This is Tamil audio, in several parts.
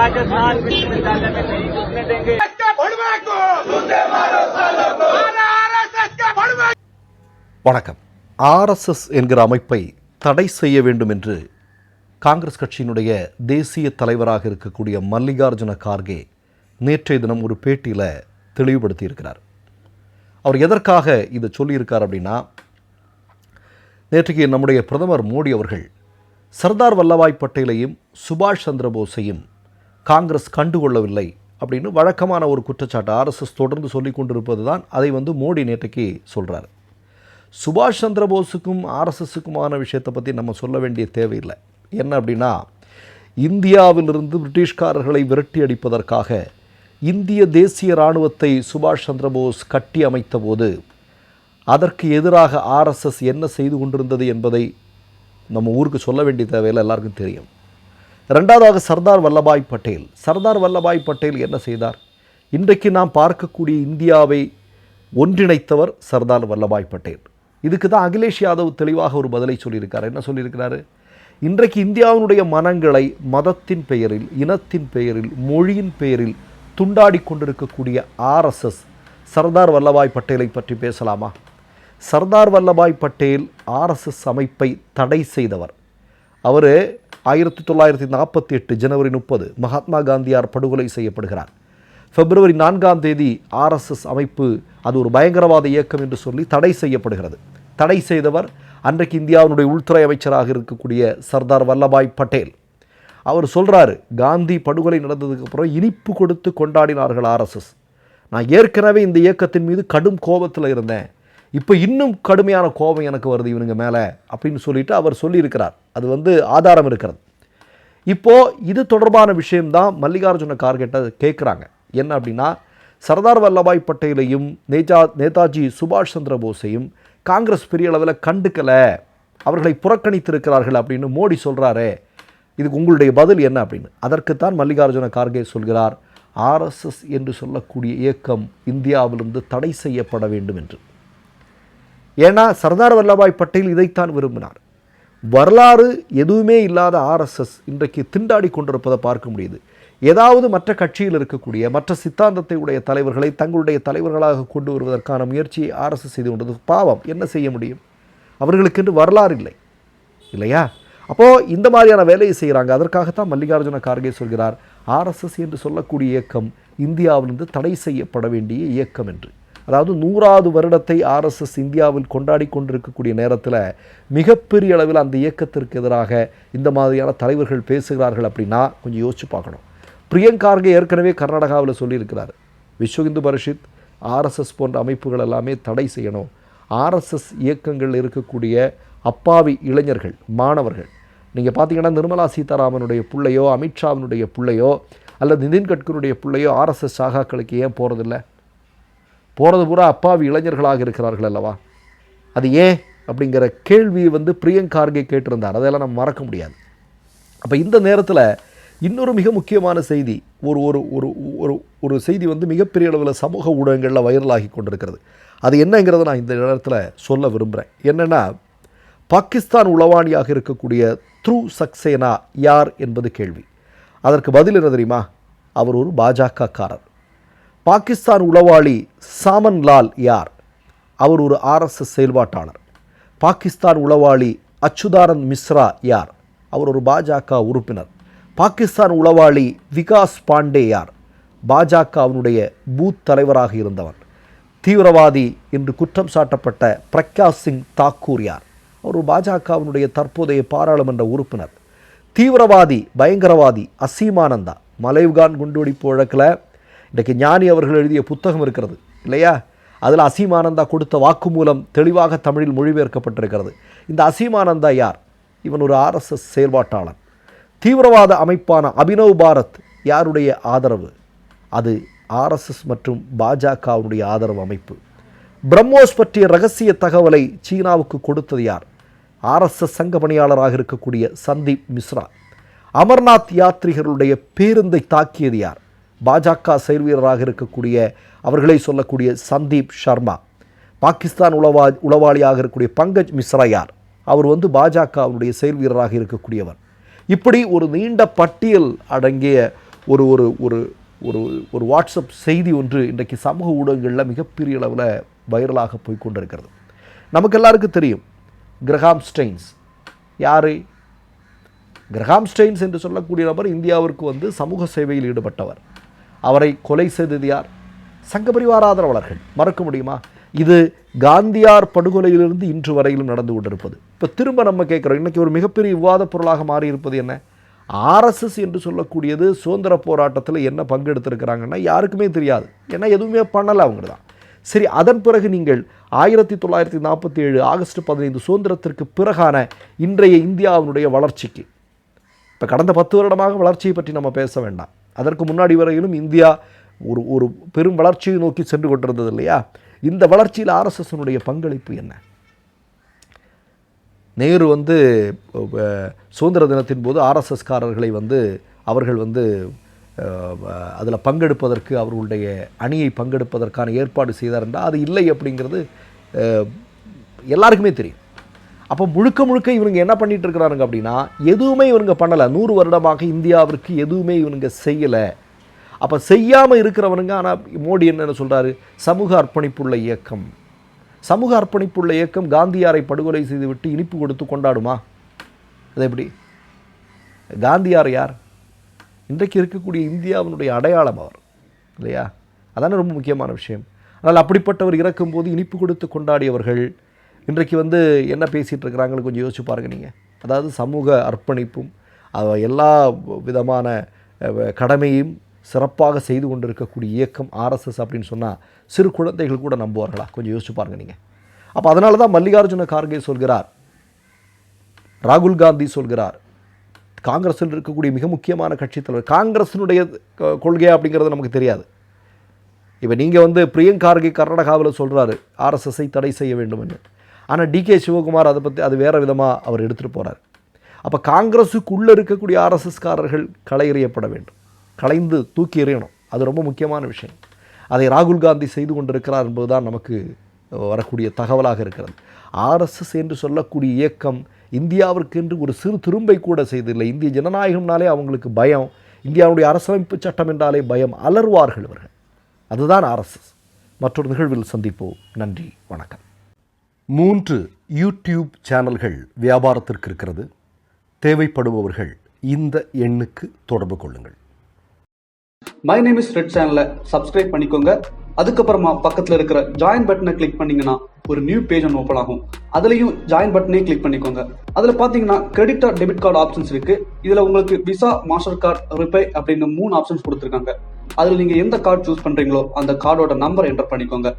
राजस्थान विश्वविद्यालय में नहीं घुसने देंगे। வணக்கம். ஆர்எஸ்எஸ் என்கிற அமைப்பை தடை செய்ய வேண்டும் என்று காங்கிரஸ் கட்சியினுடைய தேசிய தலைவராக இருக்கக்கூடிய மல்லிகார்ஜுன கார்கே நேற்றைய தினம் ஒரு பேட்டியில் தெளிவுபடுத்தியிருக்கிறார். அவர் எதற்காக இதை சொல்லியிருக்கார் அப்படின்னா, நேற்றைக்கு நம்முடைய பிரதமர் மோடி அவர்கள் சர்தார் வல்லபாய் பட்டேலையும் சுபாஷ் சந்திரபோஸையும் காங்கிரஸ் கண்டுகொள்ளவில்லை அப்படின்னு வழக்கமான ஒரு குற்றச்சாட்டு ஆர்எஸ்எஸ் தொடர்ந்து சொல்லி கொண்டிருப்பது தான். அதை மோடி நேற்றைக்கு சொல்கிறார். சுபாஷ் சந்திரபோஸுக்கும் ஆர்எஸ்எஸுக்குமான விஷயத்தை பற்றி நம்ம சொல்ல வேண்டிய தேவையில்லை. என்ன அப்படின்னா, இந்தியாவிலிருந்து பிரிட்டிஷ்காரர்களை விரட்டி அடிப்பதற்காக இந்திய தேசிய இராணுவத்தை சுபாஷ் சந்திரபோஸ் கட்டி அமைத்த போது அதற்கு எதிராக ஆர்எஸ்எஸ் என்ன செய்து கொண்டிருந்தது என்பதை நம்ம ஊருக்கு சொல்ல வேண்டிய தேவையில்லை, எல்லாருக்கும் தெரியும். ரெண்டாவதாக சர்தார் வல்லபாய் பட்டேல் என்ன செய்தார்? இன்றைக்கு நாம் பார்க்கக்கூடிய இந்தியாவை ஒன்றிணைத்தவர் சர்தார் வல்லபாய் பட்டேல். இதுக்கு தான் அகிலேஷ் யாதவ் தெளிவாக ஒரு பதிலை சொல்லியிருக்கார். என்ன சொல்லியிருக்கிறாரு? இன்றைக்கு இந்தியாவினுடைய மனங்களை மதத்தின் பெயரில், இனத்தின் பெயரில், மொழியின் பெயரில் துண்டாடி கொண்டிருக்கக்கூடிய ஆர்எஸ்எஸ் சர்தார் வல்லபாய் பட்டேலை பற்றி பேசலாமா? சர்தார் வல்லபாய் பட்டேல் ஆர்எஸ்எஸ் அமைப்பை தடை செய்தவர். அவர் 1948 ஜனவரி 30 மகாத்மா காந்தியார் படுகொலை செய்யப்படுகிறார். பிப்ரவரி 4 ஆர்எஸ்எஸ் அமைப்பு அது ஒரு பயங்கரவாத இயக்கம் என்று சொல்லி தடை செய்யப்படுகிறது. தடை செய்தவர் அன்றைக்கு இந்தியாவினுடைய உள்துறை அமைச்சராக இருக்கக்கூடிய சர்தார் வல்லபாய் பட்டேல். அவர் சொல்கிறாரு, காந்தி படுகொலை நடந்ததுக்கு அப்புறம் இனிப்பு கொடுத்து கொண்டாடினார்கள் ஆர்எஸ்எஸ். நான் ஏற்கனவே இந்த இயக்கத்தின் மீது கடும் கோபத்தில் இருந்தேன், இப்போ இன்னும் கடுமையான கோபம் எனக்கு வருது இவனுங்க மேலே அப்படின்னு சொல்லிட்டு அவர் சொல்லியிருக்கிறார். அது ஆதாரம் இருக்கிறது. இப்போது இது தொடர்பான விஷயம்தான் மல்லிகார்ஜுன கார்கேட்ட கேட்குறாங்க. என்ன அப்படின்னா, சர்தார் வல்லபாய் பட்டேலையும் நேதாஜி சுபாஷ் சந்திர போஸையும் காங்கிரஸ் பெரிய அளவில் கண்டுக்கலை, அவர்களை புறக்கணித்திருக்கிறார்கள் அப்படின்னு மோடி சொல்கிறாரே, இதுக்கு உங்களுடைய பதில் என்ன அப்படின்னு. அதற்குத்தான் மல்லிகார்ஜுன கார்கே சொல்கிறார், ஆர்எஸ்எஸ் என்று சொல்லக்கூடிய இயக்கம் இந்தியாவிலிருந்து தடை செய்யப்பட வேண்டும் என்று. ஏன்னா சர்தார் வல்லபாய் பட்டேல் இதைத்தான் விரும்பினார். வரலாறு எதுவுமே இல்லாத ஆர்எஸ்எஸ் இன்றைக்கு திண்டாடி கொண்டிருப்பதை பார்க்க முடியுது. ஏதாவது மற்ற கட்சியில் இருக்கக்கூடிய மற்ற சித்தாந்தத்தை உடைய தலைவர்களை தங்களுடைய தலைவர்களாக கொண்டு வருவதற்கான முயற்சியை ஆர்எஸ்எஸ் செய்து கொண்டது. பாவம், என்ன செய்ய முடியும்? அவர்களுக்கென்று வரலாறு இல்லை இல்லையா? அப்போது இந்த மாதிரியான வேலையை செய்கிறாங்க. அதற்காகத்தான் மல்லிகார்ஜுன கார்கே சொல்கிறார், ஆர்எஸ்எஸ் என்று சொல்லக்கூடிய இயக்கம் இந்தியாவிலிருந்து தடை செய்யப்பட வேண்டிய இயக்கம் என்று. அதாவது 100வது வருடத்தை ஆர்எஸ்எஸ் இந்தியாவில் கொண்டாடி கொண்டிருக்கக்கூடிய நேரத்தில் மிகப்பெரிய அளவில் அந்த இயக்கத்திற்கு எதிராக இந்த மாதிரியான தலைவர்கள் பேசுகிறார்கள் அப்படின்னா கொஞ்சம் யோசிச்சு பார்க்கணும். பிரியங்க் கார்கே ஏற்கனவே கர்நாடகாவில் சொல்லியிருக்கிறார், விஸ்வ இந்து பரிஷத், ஆர்எஸ்எஸ் போன்ற அமைப்புகள் எல்லாமே தடை செய்யணும். ஆர்எஸ்எஸ் இயக்கங்கள் இருக்கக்கூடிய அப்பாவி இளைஞர்கள், மாணவர்கள், நீங்கள் பார்த்தீங்கன்னா நிர்மலா சீதாராமனுடைய பிள்ளையோ, அமித்ஷாவினுடைய பிள்ளையோ அல்லது நிதின் கட்கருடைய பிள்ளையோ ஆர்எஸ்எஸ் சாகாக்களுக்கு ஏன் போகிறதில்லை? போகிறது பூரா அப்பாவி இளைஞர்களாக இருக்கிறார்கள் அல்லவா? அது ஏன் அப்படிங்கிற கேள்வியை பிரியங்க் கார்கே கேட்டிருந்தார். அதெல்லாம் நம்ம மறக்க முடியாது. அப்போ இந்த நேரத்தில் இன்னொரு மிக முக்கியமான செய்தி, ஒரு ஒரு ஒரு ஒரு ஒரு செய்தி மிகப்பெரிய அளவில் சமூக ஊடகங்களில் வைரலாகி கொண்டிருக்கிறது. அது என்னங்கிறத நான் இந்த நேரத்தில் சொல்ல விரும்புகிறேன். என்னென்னா, பாகிஸ்தான் உளவாளியாக இருக்கக்கூடிய த்ரூ சக்சேனா யார் என்பது கேள்வி. அதற்கு பதில் என்ன தெரியுமா? அவர் ஒரு பாஜக காரர். பாகிஸ்தான் உளவாளி சாமன் லால் யார்? அவர் ஒரு ஆர்எஸ்எஸ் செயல்பாட்டாளர். பாகிஸ்தான் உளவாளி அச்சுதானந்த் மிஸ்ரா யார்? அவர் ஒரு பாஜக உறுப்பினர். பாகிஸ்தான் உளவாளி விகாஸ் பாண்டே யார்? பாஜகவினுடைய பூத் தலைவராக இருந்தவர். தீவிரவாதி என்று குற்றம் சாட்டப்பட்ட பிரகாஷ் சிங் தாக்கூர் யார்? அவர் ஒரு பாஜகவினுடைய தற்போதைய பாராளுமன்ற உறுப்பினர். தீவிரவாதி, பயங்கரவாதி அசீமானந்தா, மலைவ்கான் குண்டுவெடிப்பு வழக்கில் இன்றைக்கு ஞானி அவர்கள் எழுதிய புத்தகம் இருக்கிறது இல்லையா? அதில் அசீமானந்தா கொடுத்த வாக்குமூலம் தெளிவாக தமிழில் மொழிபெயர்க்கப்பட்டிருக்கிறது. இந்த அசீமானந்தா யார்? இவன் ஒரு ஆர்எஸ்எஸ் செயல்பாட்டாளர். தீவிரவாத அமைப்பான அபினவ் பாரத் யாருடைய ஆதரவு? அது ஆர்எஸ்எஸ் மற்றும் பாஜகவுடைய ஆதரவு அமைப்பு. பிரம்மோஸ் பற்றிய ரகசிய தகவலை சீனாவுக்கு கொடுத்தது யார்? ஆர்எஸ்எஸ் சங்க பணியாளராக இருக்கக்கூடிய சந்தீப் மிஸ்ரா. அமர்நாத் யாத்ரிகர்களுடைய பேருந்தை தாக்கியது யார்? பாஜக செயல் வீரராக இருக்கக்கூடிய அவர்களை சொல்லக்கூடிய சந்தீப் சர்மா. பாகிஸ்தான் உளவாளியாக இருக்கக்கூடிய பங்கஜ் மிஸ்ரா யார்? அவர் பாஜகவுடைய செயல் வீரராக இருக்கக்கூடியவர். இப்படி ஒரு நீண்ட பட்டியல் அடங்கிய ஒரு ஒரு ஒரு ஒரு ஒரு வாட்ஸ்அப் செய்தி ஒன்று இன்றைக்கு சமூக ஊடகங்களில் மிகப்பெரிய அளவில் வைரலாக போய் கொண்டிருக்கிறது. நமக்கு எல்லாருக்கும் தெரியும் கிரஹாம் ஸ்டெயின்ஸ் யார்? கிரஹாம் ஸ்டெயின்ஸ் என்று சொல்லக்கூடிய நபர் இந்தியாவிற்கு வந்து சமூக சேவையில் ஈடுபட்டவர். அவரை கொலை செய்தது யார்? சங்க பரிவார ஆதரவாளர்கள். மறக்க முடியுமா? இது காந்தியார் படுகொலையிலிருந்து இன்று வரையிலும் நடந்து கொண்டிருப்பது. இப்போ திரும்ப நம்ம கேட்குறோம், இன்றைக்கி ஒரு மிகப்பெரிய விவாத பொருளாக மாறி இருப்பது என்ன? ஆர்எஸ்எஸ் என்று சொல்லக்கூடியது சுதந்திர போராட்டத்தில் என்ன பங்கெடுத்திருக்கிறாங்கன்னா யாருக்குமே தெரியாது. ஏன்னா எதுவுமே பண்ணலை அவங்க தான். சரி, அதன் பிறகு நீங்கள் 1947 ஆகஸ்ட் 15 சுதந்திரத்திற்கு பிறகான இன்றைய இந்தியாவினுடைய வளர்ச்சிக்கு, இப்போ கடந்த 10 வருடமாக வளர்ச்சியை பற்றி நம்ம பேச வேண்டாம், அதற்கு முன்னாடி வரையிலும் இந்தியா ஒரு ஒரு பெரும் வளர்ச்சியை நோக்கி சென்று கொண்டிருந்தது இல்லையா? இந்த வளர்ச்சியில் ஆர்எஸ்எஸ்னுடைய பங்களிப்பு என்ன? நேரு வந்து சுதந்திர தினத்தின் போது ஆர்எஸ்எஸ்காரர்களை வந்து அவர்கள் வந்து அதில் பங்கெடுப்பதற்கு, அவர்களுடைய அணியை பங்கெடுப்பதற்கான ஏற்பாடு செய்தார் என்றால் அது இல்லை அப்படிங்கிறது எல்லாருக்குமே தெரியும். அப்போ முழுக்க முழுக்க இவங்க என்ன பண்ணிட்டு இருக்கிறாங்க அப்படின்னா எதுவுமே இவங்க பண்ணலை. 100 வருடமாக இந்தியாவிற்கு எதுவுமே இவங்க செய்யலை. அப்போ செய்யாமல் இருக்கிறவனுங்க. ஆனால் மோடி என்னென்ன சொல்கிறாரு? சமூக அர்ப்பணிப்புள்ள இயக்கம். சமூக அர்ப்பணிப்புள்ள இயக்கம் காந்தியாரை படுகொலை செய்துவிட்டு இனிப்பு கொடுத்து கொண்டாடுமா? அது எப்படி? காந்தியார் யார்? இன்றைக்கு இருக்கக்கூடிய இந்தியாவினுடைய அடையாளம் அவர் இல்லையா? அதான ரொம்ப முக்கியமான விஷயம். ஆனால் அப்படிப்பட்டவர் இறக்கும்போது இனிப்பு கொடுத்து கொண்டாடியவர்கள் இன்றைக்கு வந்து என்ன பேசிகிட்டு இருக்கிறாங்கன்னு கொஞ்சம் யோசிச்சு பாருங்கள் நீங்கள். அதாவது சமூக அர்ப்பணிப்பும் எல்லா விதமான கடமையும் சிறப்பாக செய்து கொண்டிருக்கக்கூடிய இயக்கம் ஆர்எஸ்எஸ் அப்படின்னு சொன்னால் சிறு குழந்தைகள் கூட நம்புவார்களா? கொஞ்சம் யோசிச்சு பாருங்கள் நீங்கள். அப்போ அதனால தான் மல்லிகார்ஜுன கார்கே சொல்கிறார், ராகுல் காந்தி சொல்கிறார், காங்கிரஸில் இருக்கக்கூடிய மிக முக்கியமான கட்சித் தலைவர், காங்கிரஸினுடைய கொள்கை அப்படிங்கிறது நமக்கு தெரியாது. இப்போ நீங்கள் வந்து பிரியங்க் கார்கே கர்நாடகாவில் சொல்கிறாரு ஆர்எஸ்எஸ்ஸை தடை செய்ய வேண்டும் என்று. ஆனால் டிகே சிவகுமார் அதை பற்றி அது வேறு விதமாக அவர் எடுத்துகிட்டு போகிறார். அப்போ காங்கிரஸுக்குள்ளே இருக்கக்கூடிய ஆர்எஸ்எஸ்காரர்கள் களையறியப்பட வேண்டும், களைந்து தூக்கி எறியணும். அது ரொம்ப முக்கியமான விஷயம். அதை ராகுல் காந்தி செய்து கொண்டிருக்கிறார் என்பதுதான் நமக்கு வரக்கூடிய தகவலாக இருக்கிறது. ஆர்எஸ்எஸ் என்று சொல்லக்கூடிய இயக்கம் இந்தியாவிற்கு என்று ஒரு சிறு திரும்பை கூட செய்தில்லை. இந்திய ஜனநாயகம்னாலே அவங்களுக்கு பயம், இந்தியாவுடைய அரசமைப்பு சட்டம் என்றாலே பயம், அலர்வார்கள் இவர்கள். அதுதான் ஆர்எஸ்எஸ். மற்றொரு நிகழ்வில் சந்திப்போம். நன்றி, வணக்கம். 3 யூடியூப் சேனல்கள் வியாபாரத்திற்கு இருக்கிறது. தேவைப்படுபவர்கள் இந்த எண்ணுக்கு தொடர்பு கொள்ளுங்கள். மை நேம் இஸ் ரெட் சேனலை சப்ஸ்கிரைப் பண்ணிக்கோங்க. அதுக்கப்புறமா பக்கத்தில் இருக்கிற ஜாயின் பட்டனை கிளிக் பண்ணீங்கன்னா ஒரு நியூ பேஜ் ஒன்று ஓப்பன் ஆகும். அதுலேயும் ஜாயின் பட்டனே கிளிக் பண்ணிக்கோங்க. அதில் பார்த்தீங்கன்னா credit R debit card options இருக்கு. இதில் உங்களுக்கு விசா, மாஸ்டர் கார்டு, ரிப்பே அப்படின்னு 3 ஆப்ஷன்ஸ் கொடுத்துருக்காங்க. அதில் நீங்கள் எந்த கார்டு சூஸ் பண்ணுறீங்களோ அந்த கார்டோட நம்பர் என்டர் பண்ணிக்கோங்க.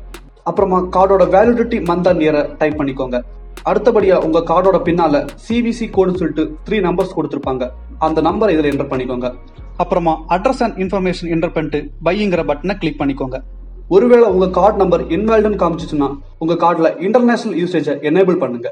அப்புறமா கார்டோட வேலிடிட்டி மந்த் அண்ட் இயரை டைப் பண்ணிக்கோங்க. அடுத்தபடியா உங்க கார்டோட பின்னால சிவிசி கோடுன்னு சொல்லிட்டு 3 நம்பர்ஸ் கொடுத்துருப்பாங்க. அந்த நம்பர் இதில் என்டர் பண்ணிக்கோங்க. அப்புறமா அட்ரஸ் அண்ட் இன்ஃபர்மேஷன் என்டர் பண்ணிட்டு பைங்கிற பட்டனை கிளிக் பண்ணிக்கோங்க. ஒருவேளை உங்க கார்டு நம்பர் இன்வாலிட்னு காமிச்சிச்சுன்னா உங்க கார்டுல இன்டர்நேஷனல் யூசேஜை எனேபிள் பண்ணுங்க.